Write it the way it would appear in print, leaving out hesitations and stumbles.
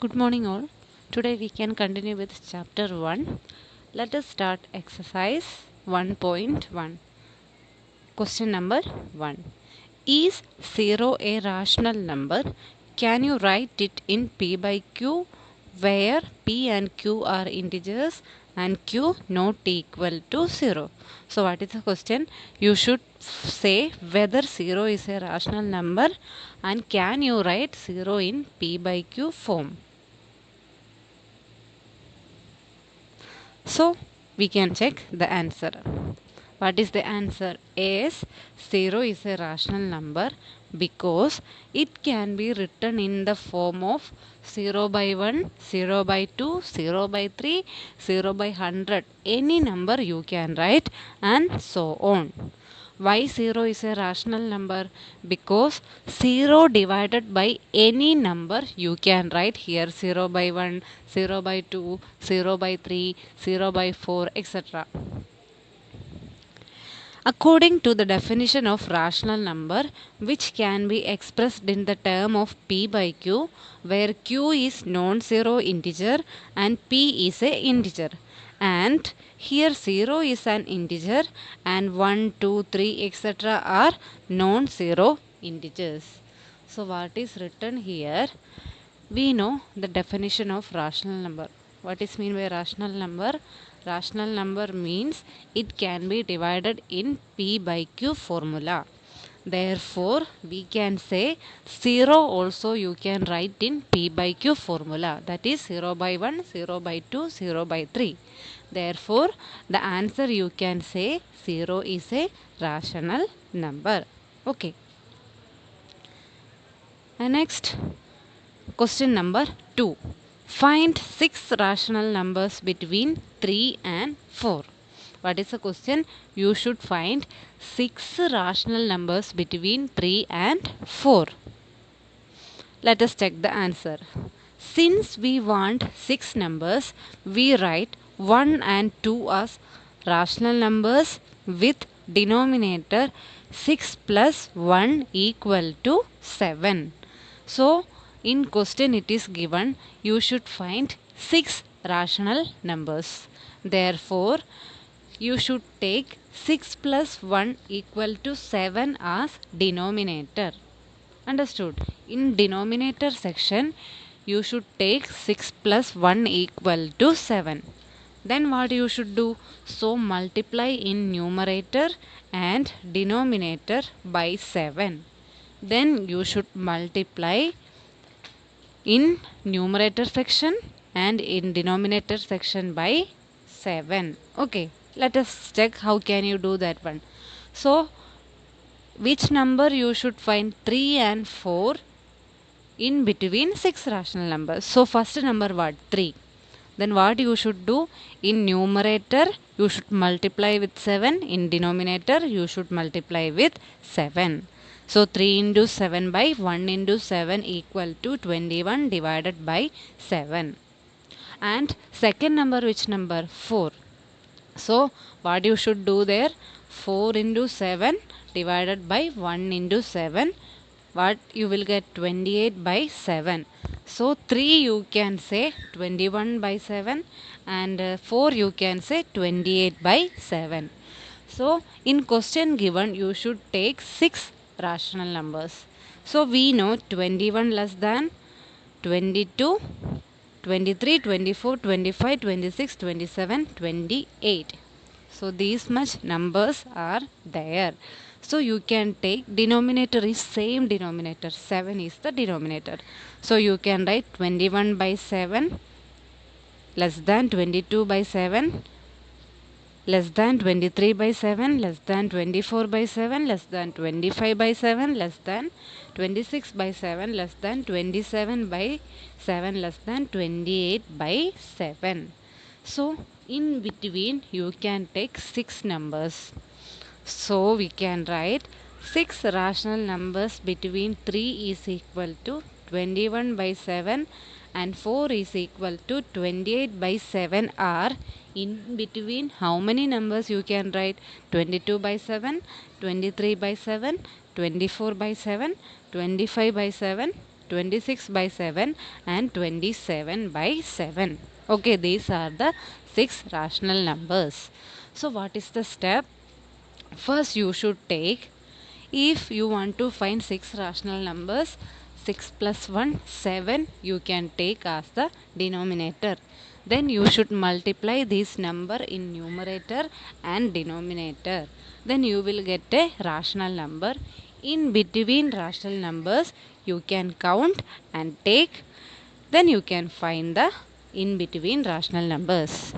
Good morning, all. Today we can continue with chapter 1. Let us start exercise 1.1. Question number 1. Is 0 a rational number? Can you write it in P by Q where P and Q are integers and Q not equal to 0? So what is the question? You should say whether 0 is a rational number and can you write 0 in P by Q form? So we can check the answer. What is the answer? Is 0 is a rational number because it can be written in the form of 0 by 1, 0 by 2, 0 by 3, 0 by 100. Any number you can write and so on. Why 0 is a rational number? Because 0 divided by any number you can write here 0 by 1, 0 by 2, 0 by 3, 0 by 4, etc. According to the definition of rational number, which can be expressed in the term of P by Q, where Q is non-zero integer and P is a integer. And here 0 is an integer and 1, 2, 3, etc. are non-zero integers. So what is written here? We know the definition of rational number. What is mean by rational number? Rational number means it can be divided in P by Q formula. Therefore, we can say 0 also you can write in P by Q formula. That is 0 by 1, 0 by 2, 0 by 3. Therefore, the answer you can say 0 is a rational number. Okay. And next, question number 2. Find 6 rational numbers between 3 and 4. What is the question? You should find 6 rational numbers between 3 and 4. Let us check the answer. Since we want 6 numbers, we write 1 and 2 as rational numbers with denominator 6 plus 1 equal to 7. So, in question it is given you should find 6 rational numbers. Therefore, you should take 6 plus 1 equal to 7 as denominator. Understood? In denominator section, you should take 6 plus 1 equal to 7. Then what you should do? So multiply in numerator and denominator by 7. Then you should multiply in numerator section and in denominator section by 7. Okay, let us check how can you do that one. So which number you should find 3 and 4 in between 6 rational numbers. So first number what? 3. Then what you should do? In numerator you should multiply with 7. In denominator you should multiply with 7. So 3 into 7 by 1 into 7 equal to 21 divided by 7. And second number which number? 4. So what you should do there? 4 into 7 divided by 1 into 7. What you will get? 28 by 7. So 3 you can say 21 by 7 and 4 you can say 28 by 7. So in question given you should take 6 rational numbers. So we know 21 less than 22, 23, 24, 25, 26, 27, 28. So these much numbers are there. So you can take denominator is same denominator. 7 is the denominator. So you can write 21 by 7 less than 22 by 7 less than 23 by 7 less than 24 by 7 less than 25 by 7 less than 26 by 7 less than 27 by 7 less than 28 by 7. So in between you can take 6 numbers. So we can write 6 rational numbers between 3 is equal to 21 by 7 and 4 is equal to 28 by 7 are in between how many numbers you can write? 22 by 7, 23 by 7, 24 by 7, 25 by 7, 26 by 7 and 27 by 7. Okay, these are the 6 rational numbers. So what is the step? First you should take, if you want to find 6 rational numbers, 6 plus 1, 7 you can take as the denominator. Then you should multiply this number in numerator and denominator. Then you will get a rational number. In between rational numbers you can count and take. Then you can find the in between rational numbers.